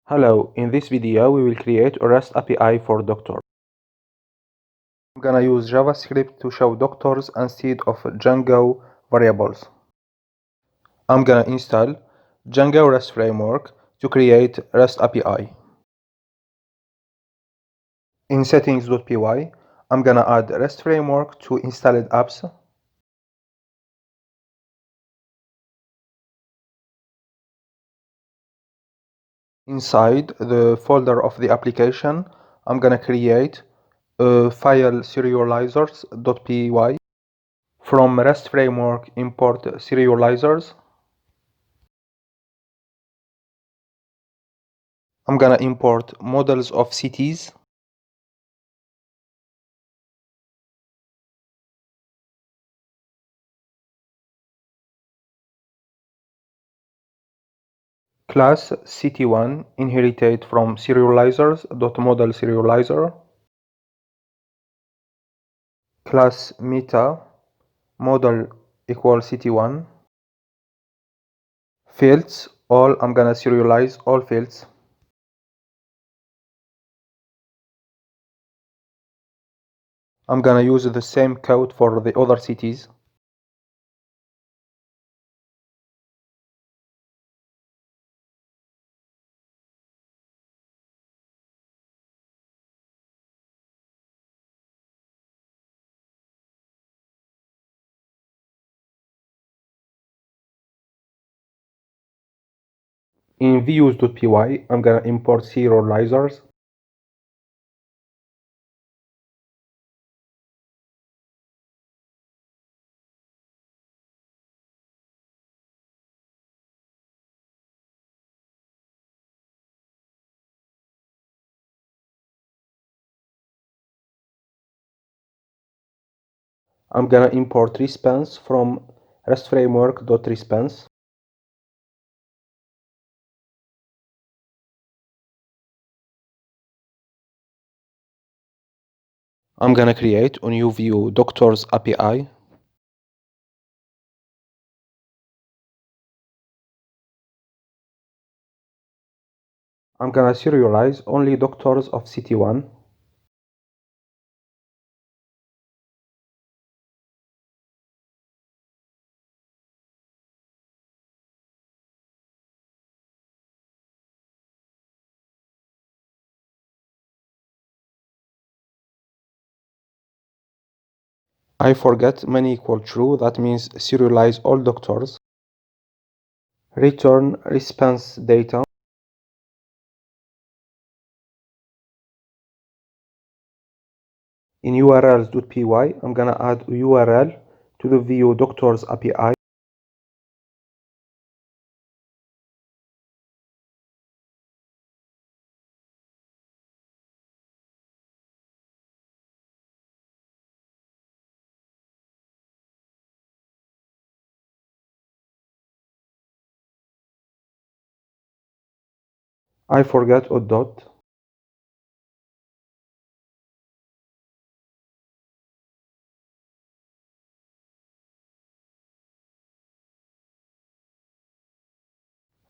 Hello, in this video we will create a REST API for doctors. I'm gonna use JavaScript to show doctors instead of Django variables. I'm gonna install Django REST framework to create REST API. In settings.py, I'm gonna add REST framework to installed apps. Inside the folder of the application, I'm gonna create a file serializers.py. From REST framework, import serializers. I'm gonna import models of cities. Class city1 inherited from serializers.model serializer. Class meta model equals city1. Fields all, I'm gonna serialize all fields. I'm gonna use the same code for the other cities. In views.py, I'm gonna import serializers. I'm gonna import response from REST framework.response. I'm gonna create a new view doctors API. I'm gonna serialize only doctors of city1. I forget many equal true, that means serialize all doctors. Return response data. In urls.py, I'm gonna add a URL to the view doctors API. I forget a dot.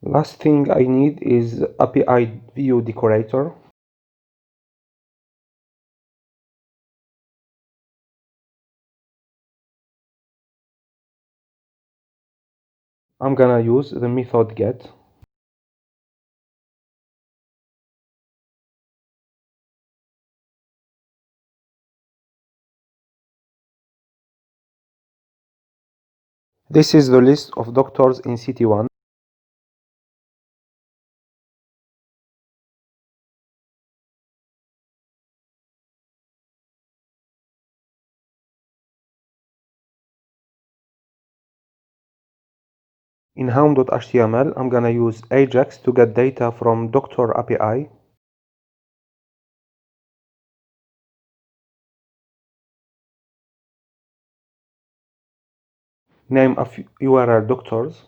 Last thing I need is API view decorator. I'm gonna use the method get. This is the list of doctors in city1. In home.html, I'm gonna use Ajax to get data from doctor API. Name of URL doctors.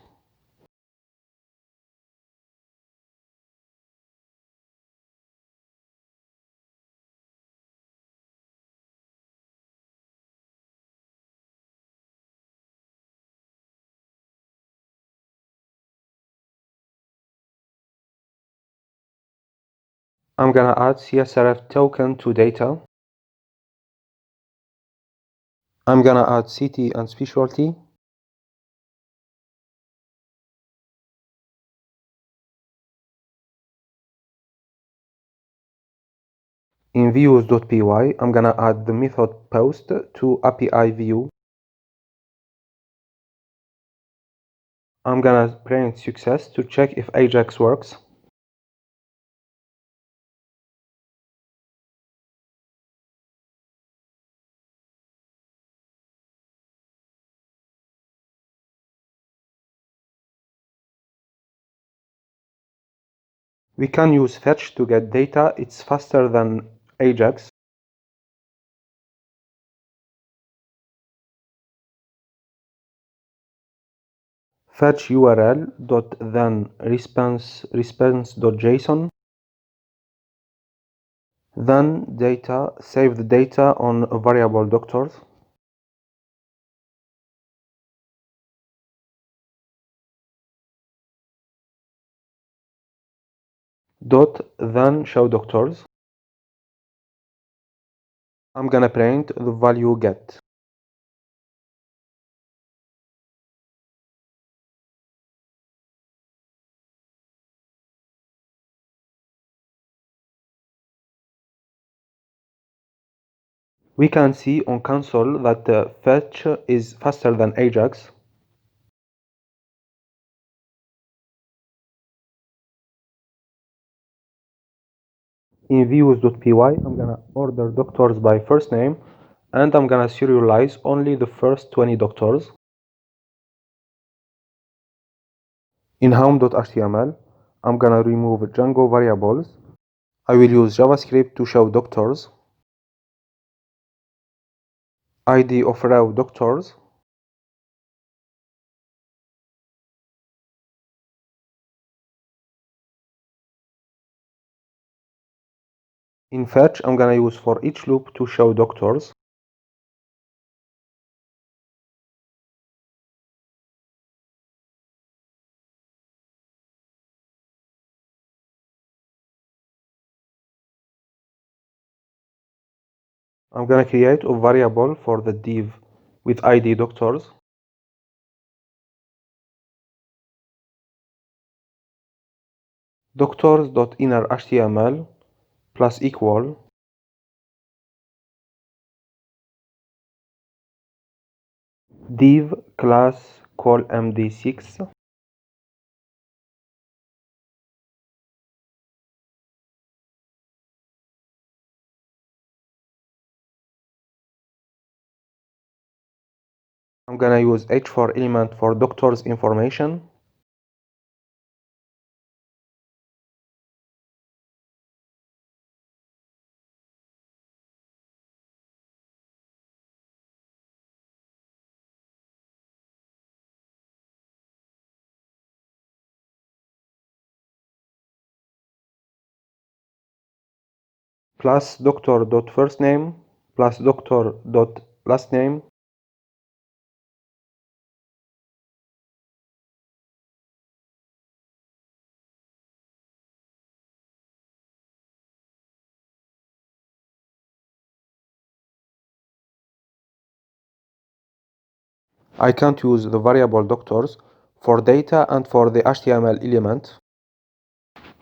I'm gonna add CSRF token to data. I'm gonna add city and specialty. In views.py, I'm gonna add the method post to API view. I'm gonna print success to check if Ajax works. We can use fetch to get data. It's faster than Ajax. Fetch URL dot then response.json. Then data, save the data on a variable doctors. Dot then show doctors. I'm gonna print the value get. We can see on console that the fetch is faster than Ajax. In views.py, I'm gonna order doctors by first name, and I'm gonna serialize only the first 20 doctors. In home.html, I'm gonna remove Django variables. I will use JavaScript to show doctors. ID of row doctors. In fetch, I'm gonna use for each loop to show doctors. I'm gonna create a variable for the div with ID doctors. Doctors.innerHTML plus equal div class call md6. I'm gonna use h4 element for doctor's information. Plus doctor.firstname plus doctor.lastname. I can't use the variable doctors for data and for the HTML element.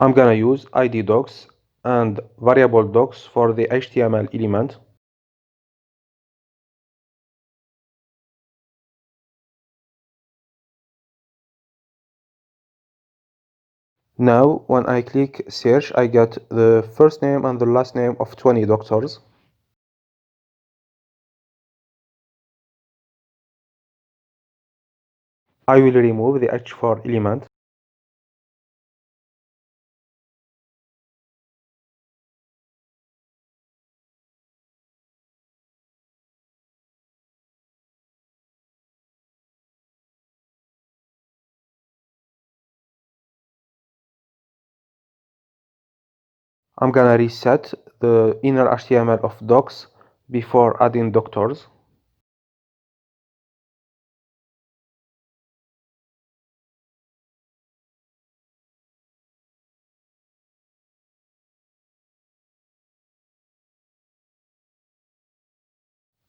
I'm gonna use ID docs and variable docs for the HTML element. Now, when I click search, I get the first name and the last name of 20 doctors. I will remove the h4 element. I'm gonna reset the inner HTML of docs before adding doctors.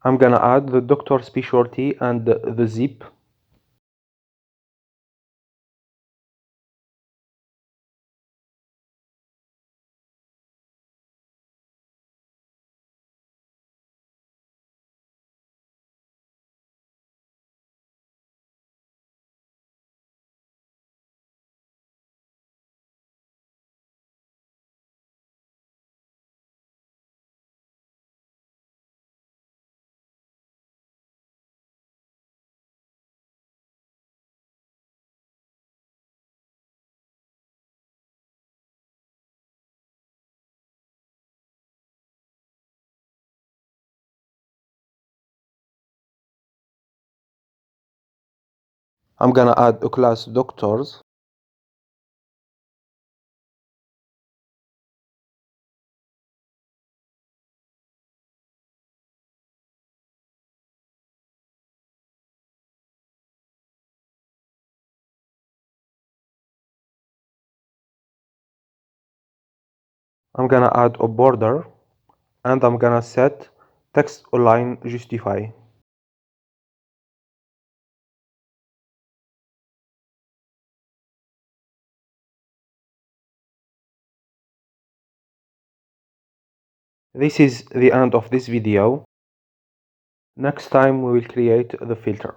I'm gonna add the doctor specialty and the zip. I'm gonna add a class doctors. I'm gonna add a border and I'm gonna set text align justify. This is the end of this video. Next time we will create the filter.